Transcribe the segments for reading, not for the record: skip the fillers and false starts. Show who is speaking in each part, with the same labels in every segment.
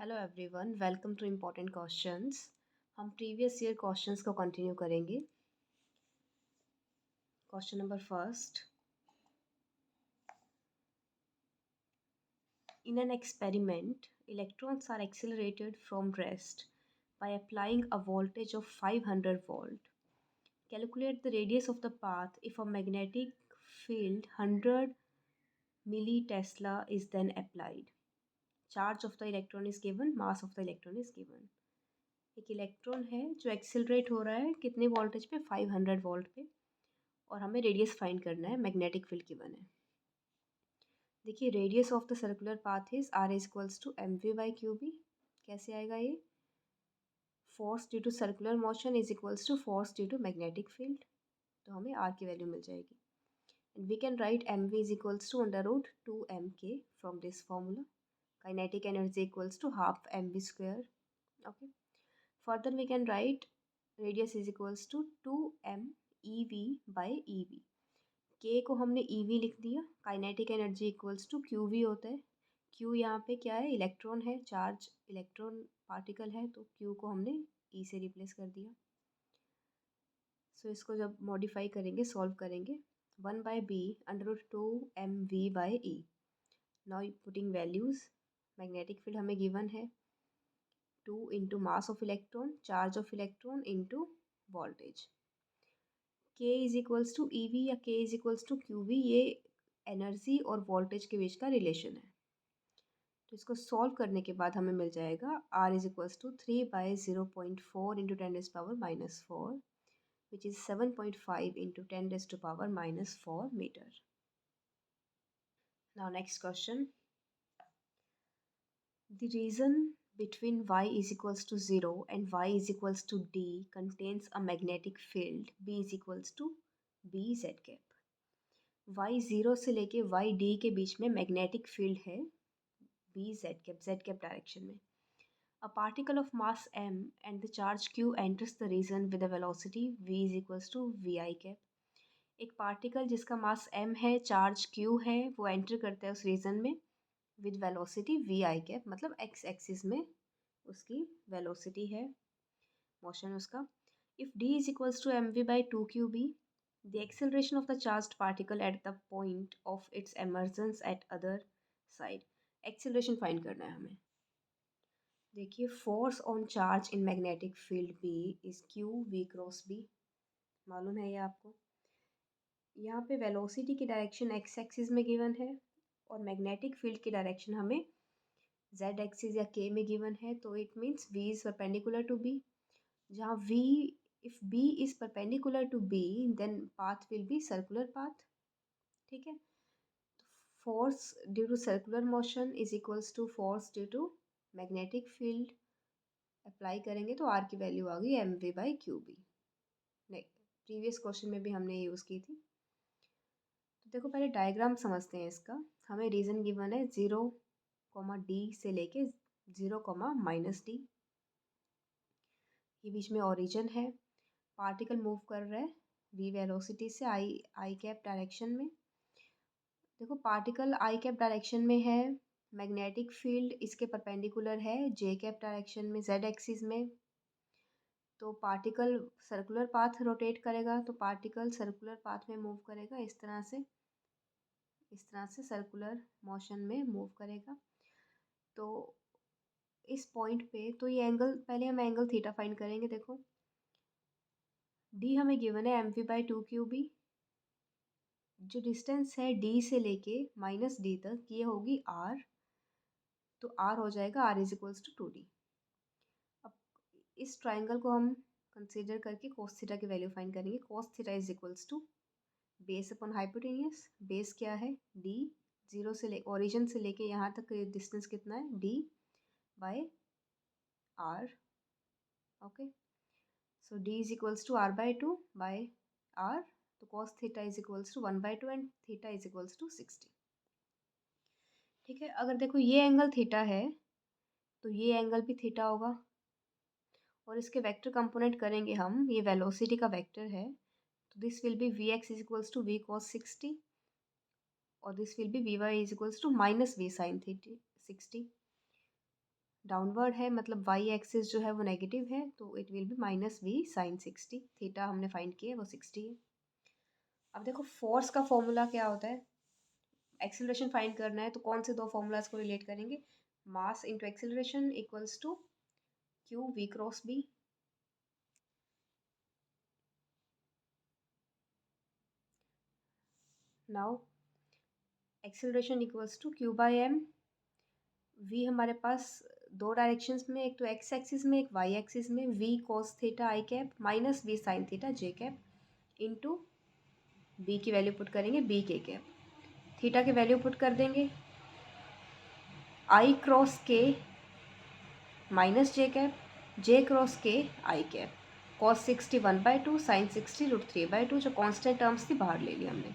Speaker 1: Hello everyone, welcome to important questions. हम previous year questions को continue करेंगे। Question number first, in an experiment electrons are accelerated from rest by applying a voltage of 500 volt. Calculate the radius of the path if a magnetic field 100 millitesla is then applied. Charge of the electron is given, mass of the electron is given. एक electron है जो accelerate हो रहा है कितने voltage पे, 500 volt पे, और हमें रेडियस फाइंड करना है, मैग्नेटिक फील्ड गिवन है। देखिए radius of the circular path is R is equals to M V by Q B. कैसे आएगा ये? Force due to circular motion is equals to force due to magnetic field, तो हमें R की value मिल जाएगी। And we can write M V is equals to under root 2m k from this formula. Kinetic energy equals to half M V square. Okay, further we can right radius is equals to 2m E V by E V. K को हमने E V लिख दिया। Kinetic energy equals to Q V होता है। Q यहाँ पे क्या है? इलेक्ट्रॉन है, चार्ज इलेक्ट्रॉन पार्टिकल है, तो क्यू को हमने ई से रिप्लेस कर दिया। सो इसको जब मॉडिफाई करेंगे, सॉल्व करेंगे, 1/b under root 2mv by E. Now putting values, magnetic field हमें गिवन है 2 into mass of electron, charge of electron into voltage. K is equals to E V या K is equals to Q V, ये energy और voltage के बीच का relation है। तो इसको सॉल्व करने के बाद हमें मिल जाएगा R is equals to 3/0.4 into 10⁻⁻4 which is 7.5 into 10⁻⁻4 metre. Now next question, the region between y is equals to 0 and y is equals to d contains a magnetic field b is equals to b z cap। y 0 से लेके y d के बीच में magnetic field है b z cap direction में। A particle of mass m and the charge q enters the region with a velocity v is equals to vi cap। एक particle जिसका mass m है, charge q है, वो enter करता है उस region में with velocity V I cap, मतलब एक्स एक्सिस में उसकी वेलोसिटी है, मोशन उसका। If d is equals to M V by 2qb, the acceleration of the charged particle at the point of its emergence at other side. Acceleration find करना है हमें। देखिए force on charge in magnetic field b is q v cross b, मालूम है ये आपको। यहाँ पे वेलोसिटी की डायरेक्शन एक्स एक्सिस में गिवन है और मैग्नेटिक फील्ड की डायरेक्शन हमें z एक्सिस या k में गिवन है, तो it means v is perpendicular to b। जहाँ v, if b is perpendicular to b then path will be circular path. ठीक है, force due to circular motion is equals to force due to magnetic field. Apply करेंगे तो r की value आ गई M V by Q B. नहीं, previous question में भी हमने यूज़ की थी। तो देखो पहले डायग्राम समझते हैं इसका। हमें रीजन गिवन है 0, d से लेके 0, -d, ये बीच में ओरिजिन है। पार्टिकल मूव कर रहा है v वेलोसिटी से आई कैप डायरेक्शन में। देखो पार्टिकल आई कैप डायरेक्शन में है, मैग्नेटिक फील्ड इसके परपेंडिकुलर है जे कैप डायरेक्शन में, z एक्सिस में। तो पार्टिकल सर्कुलर पाथ रोटेट करेगा, तो पार्टिकल सर्कुलर पाथ में मूव करेगा, इस तरह से सर्कुलर मोशन में मूव करेगा। तो इस पॉइंट पे तो ये एंगल, पहले हम एंगल थीटा फाइंड करेंगे। देखो d हमें गिवन है एम वी बाई 2qb, जो डिस्टेंस है d से लेके -d तक ये होगी r, तो r हो जाएगा r is equals to 2d। अब इस ट्राइंगल को हम कंसीडर करके कोस थीटा की वैल्यू फाइंड करेंगे। Cos theta is equals to base upon hypotenuse. Base क्या है? d, 0 से ले ओरिजिन से लेके यहाँ तक डिस्टेंस कितना है? d by r। Okay, so d is equals to r by 2 by r, तो cos theta is equals to 1/2 and theta is equals to 60। ठीक है, अगर देखो ये एंगल थीटा है तो ये एंगल भी थीटा होगा, और इसके वेक्टर कंपोनेंट करेंगे हम, ये वेलोसिटी का वेक्टर है, तो this will be V X is equals to V cos 60 और this will be V Y is equals to minus V sine 60। Downward है मतलब वाई एक्सिस जो है वो नेगेटिव है, तो it will be minus V sine 60। Theta हमने find किया है वो 60 है। अब देखो फोर्स का फॉर्मूला क्या होता है, एक्सेलरेशन फाइंड करना है तो कौन से दो फॉर्मूलाज को रिलेट करेंगे, mass into acceleration equals to Q V cross B. Now acceleration equals to Q by M. V हमारे पास दो डायरेक्शंस में, एक तो एक्स एक्सिस में, एक वाई एक्सिस में, V cos theta I cap minus V sine theta J cap into B की वैल्यू पुट करेंगे बी के कैप। थीटा की वैल्यू पुट कर देंगे I cross K minus J cap, J cross K I cap, cos 60 1/2 sign 60 √3/2, जो constant terms थी बाहर ले ली हमने।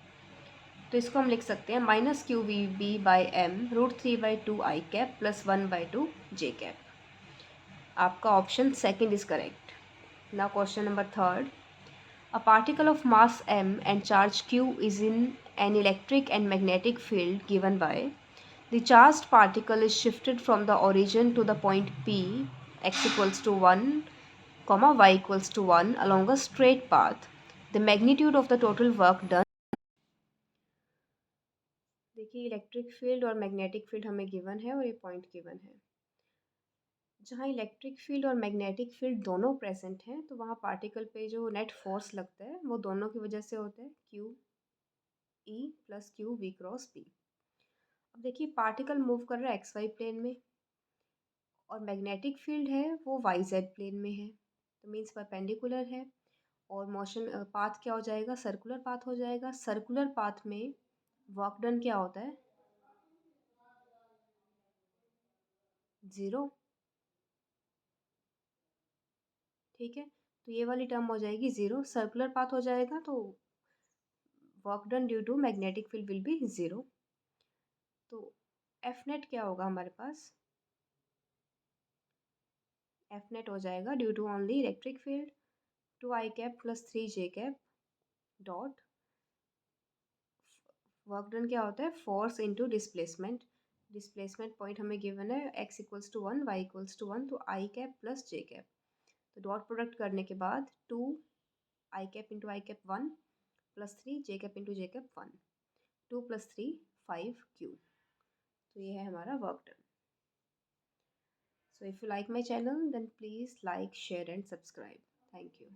Speaker 1: तो इसको हम लिख सकते हैं minus Q V B by M √3/2 I cap plus 1/2 J cap. आपका option second is correct. Now question number third, a particle of mass m and charge q is in an electric and magnetic field given by the charged particle is shifted from the origin to the point p x equals to 1 comma y equals to 1 along a straight path. The magnitude of the total work done। देखिए electric field और magnetic field हमें given है और ये point given है। जहाँ electric field और magnetic field दोनों प्रेजेंट हैं तो वहाँ पार्टिकल पे जो नेट फोर्स लगता है वो दोनों की वजह से होता है Q E plus Q V cross B. अब देखिए पार्टिकल मूव कर रहा है एक्स वाई प्लेन में और मैग्नेटिक फील्ड है वो वाई जेड प्लेन में है, तो मीन्स परपेंडिकुलर है। और मोशन पाथ क्या हो जाएगा, सर्कुलर पाथ हो जाएगा। सर्कुलर पाथ में वर्क डन क्या होता है, ज़ीरो। ठीक है, तो ये वाली टर्म हो जाएगी ज़ीरो, सर्कुलर पाथ हो जाएगा तो work done due to magnetic field will be zero. तो एफ नेट क्या होगा हमारे पास, एफ नेट हो जाएगा due to only electric field 2 I cap plus 3 J cap dot work done क्या होता है force into displacement. Displacement point हमें गिवन है x equals to 1 y equals to 1, तो I cap plus J cap, तो dot product करने के बाद 2 I cap into I cap 1 plus 3 J cap into J cap 1, 2 + 3 5 Q. तो ये है हमारा work done. So if you like my channel then please like share and subscribe. Thank you.